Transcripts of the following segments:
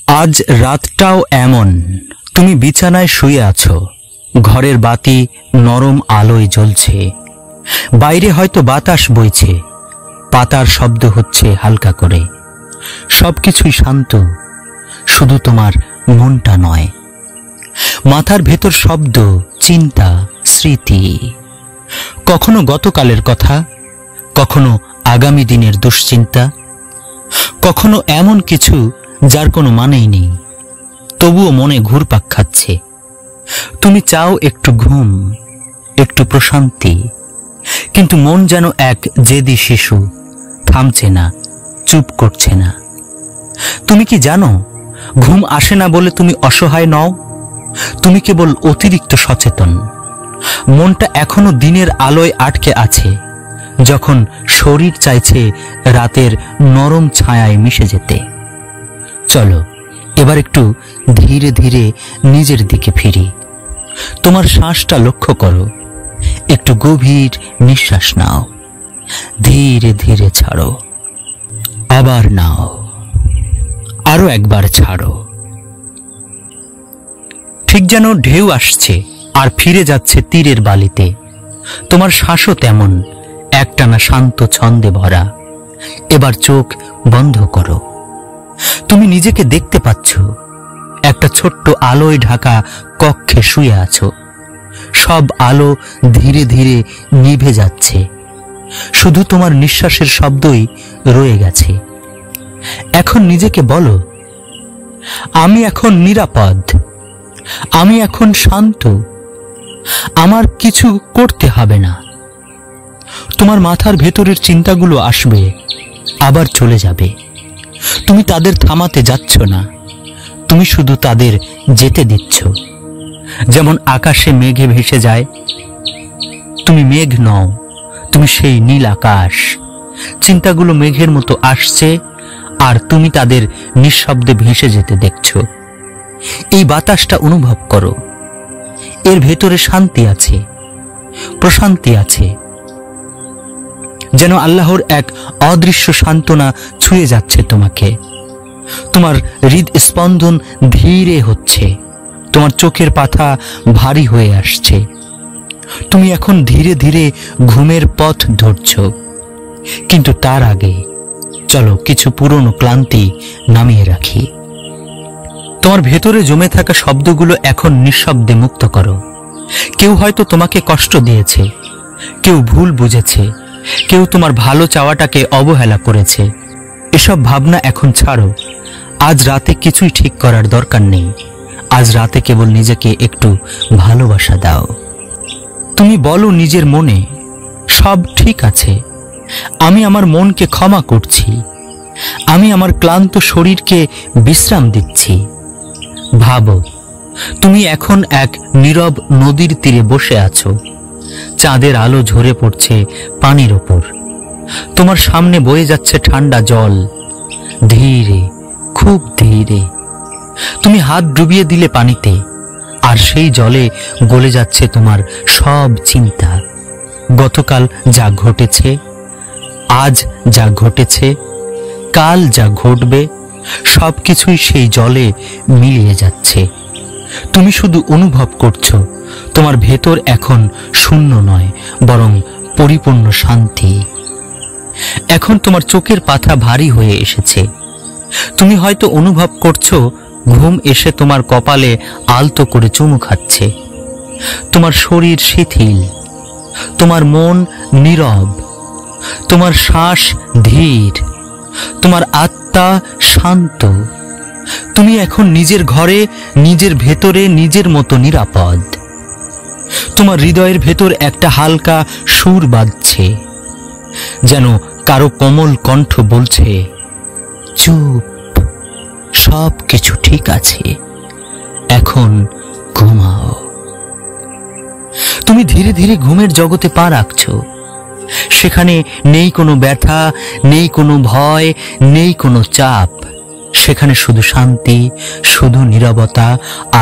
আজ রাতটাও এমন, তুমি বিছানায় শুয়ে আছো, ঘরের বাতি নরম আলোয় জ্বলছে, বাইরে হয়তো বাতাস বইছে, পাতার শব্দ হচ্ছে হালকা করে, সবকিছুই শান্ত, শুধু তোমার মনটা নয়। মাথার ভেতর শব্দ, চিন্তা, স্মৃতি, কখনো গতকালের কথা, কখনো আগামী দিনের দুশ্চিন্তা, কখনো এমন কিছু যার কোনো মানেই নেই, তবুও মনে ঘুরপাক খাচ্ছে। তুমি চাও একটু ঘুম, একটু প্রশান্তি, কিন্তু মন যেন এক জেদি শিশু, থামছে না, চুপ করছে না। তুমি কি জানো, ঘুম আসে না বলে তুমি অসহায় নও, তুমি কেবল অতিরিক্ত সচেতন। মনটা এখনো দিনের আলোয় আটকে আছে, যখন শরীর চাইছে রাতের নরম ছায়ায় মিশে যেতে। চলো এবার একটু ধীরে ধীরে নিজের দিকে ফিরি। তোমার শ্বাসটা লক্ষ্য করো, একটু গভীর নিঃশ্বাস নাও, ধীরে ধীরে ছাড়ো, আবার নাও, আরো একবার ছাড়ো। ঠিক যেন ঢেউ আসছে আর ফিরে যাচ্ছে তীরের বালিতে। তোমার শ্বাসও তেমন, একটানা শান্ত ছন্দে ভরা। এবার চোখ বন্ধ করো। তুমি নিজেকে দেখতে পাচ্ছ, একটা ছোট্ট আলোয় ঢাকা কক্ষে শুয়ে আছো। সব আলো ধীরে ধীরে নিভে যাচ্ছে, শুধু তোমার নিঃশ্বাসের শব্দই রয়ে গেছে। এখন নিজেকে বলো, আমি এখন নিরাপদ, আমি এখন শান্ত, আমার কিছু করতে হবে না। তোমার মাথার ভেতরের চিন্তাগুলো আসবে, আবার চলে যাবে। তুমি তাদের থামাতে যাচ্ছ না, তুমি শুধু তাদের যেতে দিচ্ছ। যেমন আকাশে মেঘে ভেসে যায়, তুমি মেঘ নও, তুমি সেই নীল আকাশ। চিন্তাগুলো মেঘের মতো আসছে, আর তুমি তাদের নিঃশব্দে ভেসে যেতে দেখছো। এই বাতাসটা অনুভব করো, এর ভেতরে শান্তি আছে, প্রশান্তি আছে, যেন আল্লাহর এক অদৃশ্য সান্ত্বনা ছুঁয়ে যাচ্ছে তোমাকে। তোমার হৃদস্পন্দন ধীরে হচ্ছে, তোমার চোখের পাতা ভারী হয়ে আসছে। তুমি এখন ধীরে ধীরে ঘুমের পথ ধরছ, কিন্তু তার আগে চলো কিছু পুরনো ক্লান্তি নামিয়ে রাখি। তোমার ভেতরে জমে থাকা শব্দগুলো এখন নিঃশব্দে মুক্ত করো। কেউ হয়তো তোমাকে কষ্ট দিয়েছে, কেউ ভুল বুঝেছে, কেউ তোমার ভালো চাওয়াটাকে অবহেলা করেছে। এসব ভাবনা এখন ছাড়ো। আজ রাতে কিছুই ঠিক করার দরকার নেই। আজ রাতে কেবল নিজেকে একটু ভালোবাসা দাও। তুমি বলো নিজের মনে, সব ঠিক আছে, আমি আমার মনকে ক্ষমা করছি, আমি আমার ক্লান্ত শরীরকে বিশ্রাম দিচ্ছি। ভাবো, তুমি এখন এক নীরব নদীর তীরে বসে আছো। চাঁদের আলো ঝরে পড়ছে পানির ওপর। তোমার সামনে বয়ে যাচ্ছে ঠান্ডা জল, ধীরে, খুব ধীরে। তুমি হাত ডুবিয়ে দিলে পানিতে, আর সেই জলে গলে যাচ্ছে তোমার সব চিন্তা। গতকাল যা ঘটেছে, আজ যা ঘটেছে, কাল যা ঘটবে, সবকিছুই সেই জলে মিলিয়ে যাচ্ছে। তুমি শুধু অনুভব করছো, তোমার ভেতর এখন শূন্য নয়, বরং পরিপূর্ণ শান্তি। এখন তোমার চোখের পাতা ভারী হয়ে এসেছে। তুমি হয়তো অনুভব করছো ঘুম এসে তোমার কপালে আলতো করে চুমু খাচ্ছে। তোমার শরীর শিথিল, তোমার মন নীরব, তোমার শ্বাস ধীর, তোমার আত্মা শান্ত। তুমি এখন নিজের ঘরে, নিজের ভেতরে নিজের মতো নিরাপদ। তোমার হৃদয়ের ভেতর একটা হালকা সুর বাজছে, যেন কারো কোমল কণ্ঠ বলছে, চুপ, সব কিছু ঠিক আছে, এখন ঘুমাও। তুমি ধীরে ধীরে ঘুমের জগতে পা রাখছো। সেখানে নেই কোনো ব্যথা, নেই কোনো ভয়, নেই কোনো চাপ। সেখানে শুধু শান্তি, শুধু নীরবতা,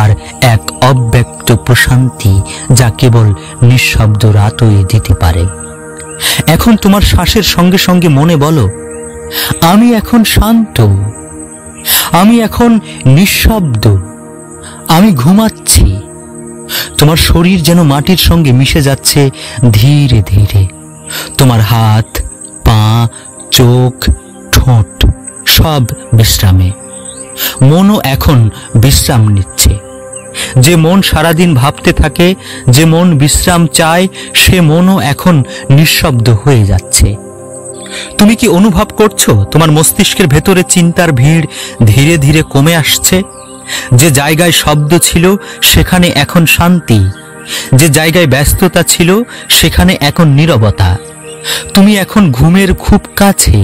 আর এক অব্যক্ত প্রশান্তি যা কেবল নিঃশব্দ রাতই দিতে পারে। এখন তোমার শ্বাসের সঙ্গে সঙ্গে মনে বলো, আমি এখন শান্ত, আমি এখন নিঃশব্দ, আমি ঘুমাচ্ছি। তোমার শরীর যেন মাটির সঙ্গে মিশে যাচ্ছে ধীরে ধীরে। তোমার হাত, পা, চোখ, ঠোঁট সব বিশ্রামে। মনও এখন বিশ্রাম নিচ্ছে। যে মন সারাদিন ভাবতে থাকে, যে মন বিশ্রাম চায়, সে মনও এখন নিঃশব্দ হয়ে যাচ্ছে। তুমি কি অনুভব করছো তোমার মস্তিষ্কের ভেতরে চিন্তার ভিড় ধীরে ধীরে কমে আসছে? যে জায়গায় শব্দ ছিল সেখানে এখন শান্তি, যে জায়গায় ব্যস্ততা ছিল সেখানে এখন নীরবতা। তুমি এখন ঘুমের খুব কাছে,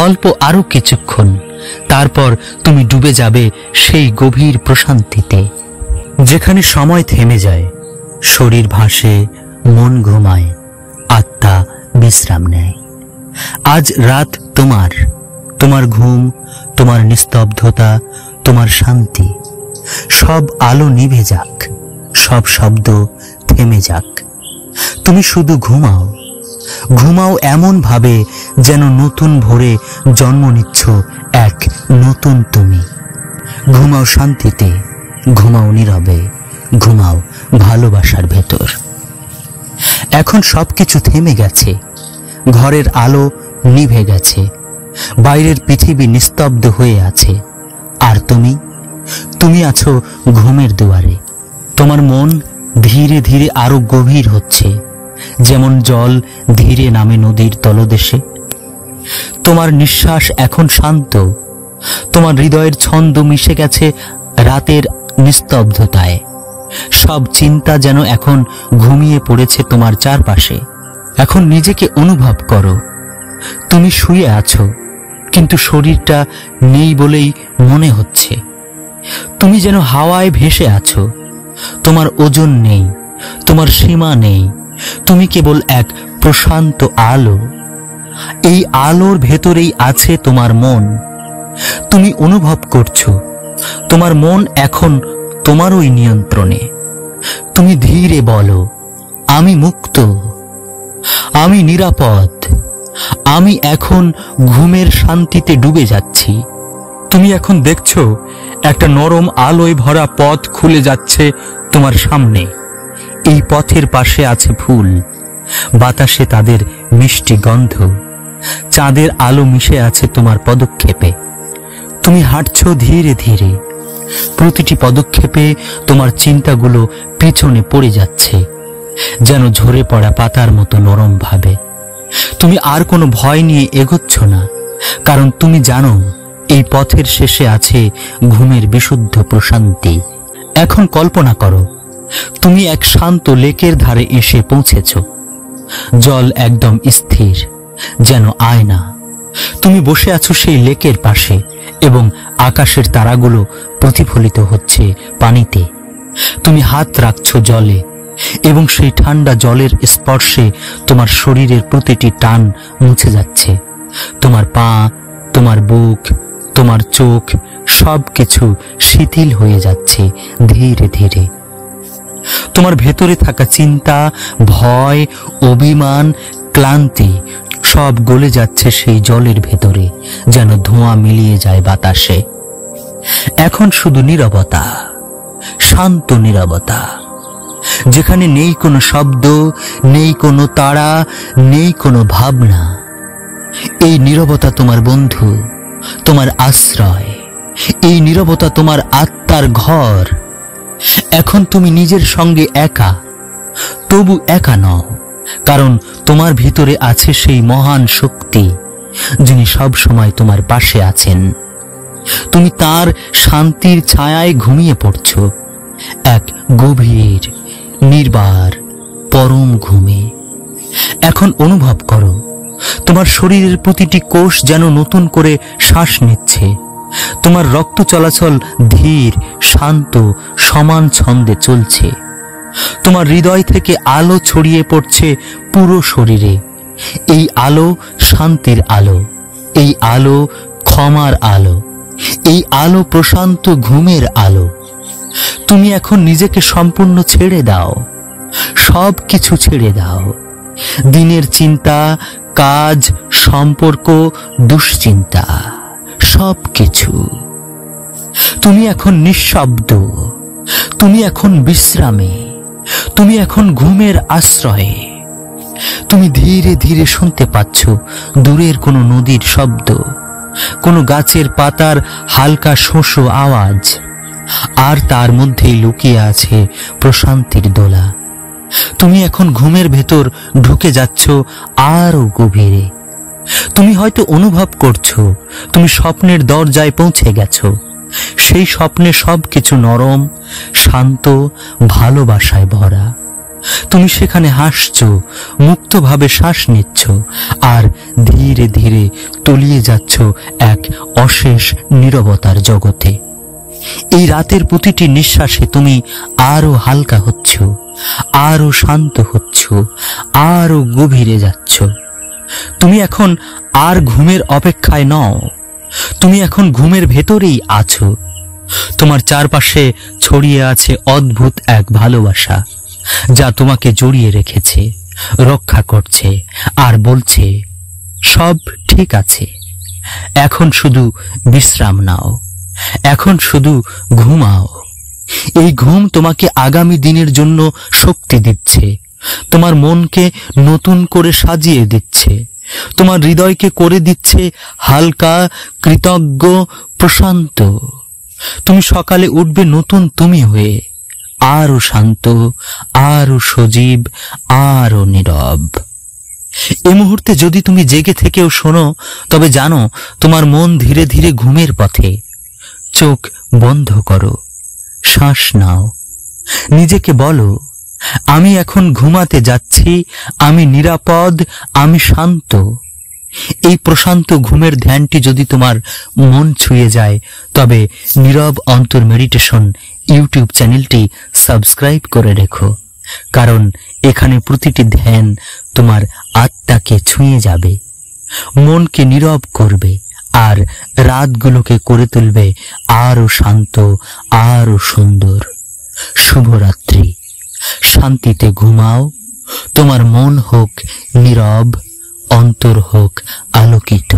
অল্প আরো কিছুক্ষণ, তারপর তুমি ডুবে যাবে সেই গভীর প্রশান্তিতে, যেখানে সময় থেমে যায়, শরীর ভাসে, মন ঘুমায়, আত্মা বিশ্রাম নেয়। আজ রাত তোমার, তোমার ঘুম, তোমার নিস্তব্ধতা, তোমার শান্তি। সব আলো নিভে যাক, সব শব্দ থেমে যাক। তুমি শুধু ঘুমাও, ঘুমাও এমন ভাবে যেন নতুন ভোরে জন্ম নিচ্ছ এক নতুন তুমি। ঘুমাও শান্তিতে, ঘুমাও নীরবে, ঘুমাও ভালোবাসার ভেতর। এখন সবকিছু থেমে গেছে, ঘরের আলো নিভে গেছে, বাইরের পৃথিবী নিস্তব্ধ হয়ে আছে, আর তুমি আছো ঘুমের দুয়ারে। তোমার মন ধীরে ধীরে আরো গভীর হচ্ছে, যেমন জল ধীরে নামে নদীর তলদেশে। তোমার নিঃশ্বাস এখন শান্ত, তোমার হৃদয়ের ছন্দ মিশে গেছে রাতের নিস্তব্ধতায়। সব চিন্তা যেন এখন ঘুমিয়ে পড়েছে তোমার চারপাশে। এখন নিজেকে অনুভব করো, তুমি শুয়ে আছো, কিন্তু শরীরটা নেই বলেই মনে হচ্ছে। তুমি যেন হাওয়ায় ভেসে আছো, তোমার ওজন নেই, তোমার সীমা নেই, তুমি কেবল এক প্রশান্ত আলো। এই আলোর ভেতরেই আছে তোমার মন। তুমি অনুভব করছো তোমার মন এখন তোমারই নিয়ন্ত্রণে। তুমি ধীরে বলো, আমি মুক্ত, আমি নিরাপদ, আমি এখন ঘুমের শান্তিতে ডুবে যাচ্ছি। তুমি এখন দেখছো একটা নরম আলোয় ভরা পথ খুলে যাচ্ছে তোমার সামনে। এই পথের পাশে আছে ফুল, বাতাসে তাদের মিষ্টি গন্ধ, চাঁদের আলো মিশে আছে তোমার পদক্ষেপে। তুমি হাঁটছো ধীরে ধীরে, প্রতিটি পদক্ষেপে তোমার চিন্তাগুলো পিছনে পড়ে যাচ্ছে, যেন ঝরে পড়া পাতার মতো নরম ভাবে। তুমি আর কোনো ভয় নিয়ে এগোচ্ছ না, কারণ তুমি জানো এই পথের শেষে আছে ঘুমের বিশুদ্ধ প্রশান্তি। এখন কল্পনা করো, তুমি এক শান্ত লেকের ধারে এসে পৌঁছেছ। জল একদম স্থির, যেন আয়না। তুমি বসে আছো সেই লেকের পাশে, এবং আকাশের তারাগুলো প্রতিফলিত হচ্ছে পানিতে। তুমি হাত রাখছো জলে, এবং সেই ঠান্ডা জলের স্পর্শে তোমার শরীরের প্রতিটি টান মুছে যাচ্ছে। তোমার পা, তোমার বুক, তোমার চোখ সবকিছু শিথিল হয়ে যাচ্ছে ধীরে ধীরে। তোমার ভেতরে থাকা চিন্তা, ভয়, অভিমান, ক্লান্তি সব গলে যাচ্ছে সেই জলের ভেতরে, যেন ধোঁয়া মিলিয়ে যায় বাতাসে। এখন শুধু নীরবতা, শান্ত নীরবতা, যেখানে নেই কোনো শব্দ, নেই কোনো তাড়া, নেই কোনো ভাবনা। এই নীরবতা তোমার বন্ধু, তোমার আশ্রয়। এই নীরবতা তোমার আত্মার ঘর। এখন তুমি নিজের সঙ্গে একা, তবু একা নও, কারণ তোমার ভিতরে আছে সেই মহান শক্তি, যিনি সব সময় তোমার পাশে আছেন। তুমি তার শান্তির ছায়ায় ঘুমিয়ে পড়ছ, এক গভীর, নির্বার, পরম ঘুমে। এখন অনুভব করো, তোমার শরীরের প্রতিটি কোষ যেন নতুন করে শ্বাস নিচ্ছে। তোমার রক্ত চলাচল ধীর, শান্ত, সমান ছন্দে চলছে। তোমার হৃদয় থেকে আলো ছড়িয়ে পড়ছে পুরো শরীরে। এই আলো শান্তির আলো, এই আলো ক্ষমার আলো, এই আলো প্রশান্ত ঘুমের আলো। তুমি এখন নিজেকে সম্পূর্ণ ছেড়ে দাও, সব কিছু ছেড়ে দাও। দিনের চিন্তা, কাজ, সম্পর্ক, দুশ্চিন্তা, সব কিছু। তুমি এখন নিঃশব্দ, তুমি এখন বিশ্রামে, তুমি এখন ঘুমের আশ্রয়ে। তুমি ধীরে ধীরে শুনতে পাচ্ছ দূরের কোনো নদীর শব্দ, কোনো গাছের পাতার হালকা শোষো আওয়াজ, আর তার মধ্যেই লুকিয়ে আছে প্রশান্তির দোলা। তুমি এখন ঘুমের ভেতর ঢুকে যাচ্ছ আরো গভীরে। তুমি হয়তো অনুভব করছো তুমি স্বপ্নের দরজায় পৌঁছে গেছো। সেই স্বপ্নে সবকিছু নরম, শান্ত, ভালোবাসায় ভরা। তুমি সেখানে হাসছো, মুক্তভাবে শ্বাস নিচ্ছ, আর ধীরে ধীরে তলিয়ে যাচ্ছ এক অশেষ নীরবতার জগতে। এই রাতের প্রতিটি নিঃশ্বাসে তুমি আরো হালকা হচ্ছ, আরো শান্ত হচ্ছ, আরো গভীরে যাচ্ছ। তুমি এখন আর ঘুমের অপেক্ষায় নও, তুমি এখন ঘুমের ভেতরেই আছো। তোমার চারপাশে ছড়িয়ে আছে অদ্ভুত এক ভালোবাসা, যা তোমাকে জড়িয়ে রেখেছে, রক্ষা করছে, আর বলছে সব ঠিক আছে। এখন শুধু বিশ্রাম নাও, এখন শুধু ঘুমাও। এই ঘুম তোমাকে আগামী দিনের জন্য শক্তি দিচ্ছে, তোমার মনকে নতুন করে সাজিয়ে দিচ্ছে, তোমার হৃদয়কে করে দিচ্ছে হালকা, কৃতজ্ঞ, প্রশান্ত। তুমি সকালে উঠবে নতুন তুমি হয়ে, আরো শান্ত, আরো সজীব, আরো নীরব। এই মুহূর্তে যদি তুমি জেগে থেকেও শোনো, তবে জানো তোমার মন ধীরে ধীরে ঘুমের পথে। চোখ বন্ধ করো, শ্বাস নাও, নিজেকে বলো আমি এখন ঘুমাতে যাচ্ছি, আমি নিরাপদ, আমি শান্ত। এই প্রশান্ত ঘুমের ধ্যানটি যদি তোমার মন ছুঁয়ে যায়, তবে নীরব অন্তর মেডিটেশন ইউটিউব চ্যানেলটি সাবস্ক্রাইব করে রেখো, কারণ এখানে প্রতিটি ধ্যান তোমার আত্মাকে ছুঁয়ে যাবে, মনকে নীরব করবে, আর রাতগুলোকে করে তুলবে আরো শান্ত, আরো সুন্দর। শুভরাত্রি। শান্তিতে ঘুমাও, তোমার মন হোক নীরব, অন্তর হোক আলোকিত।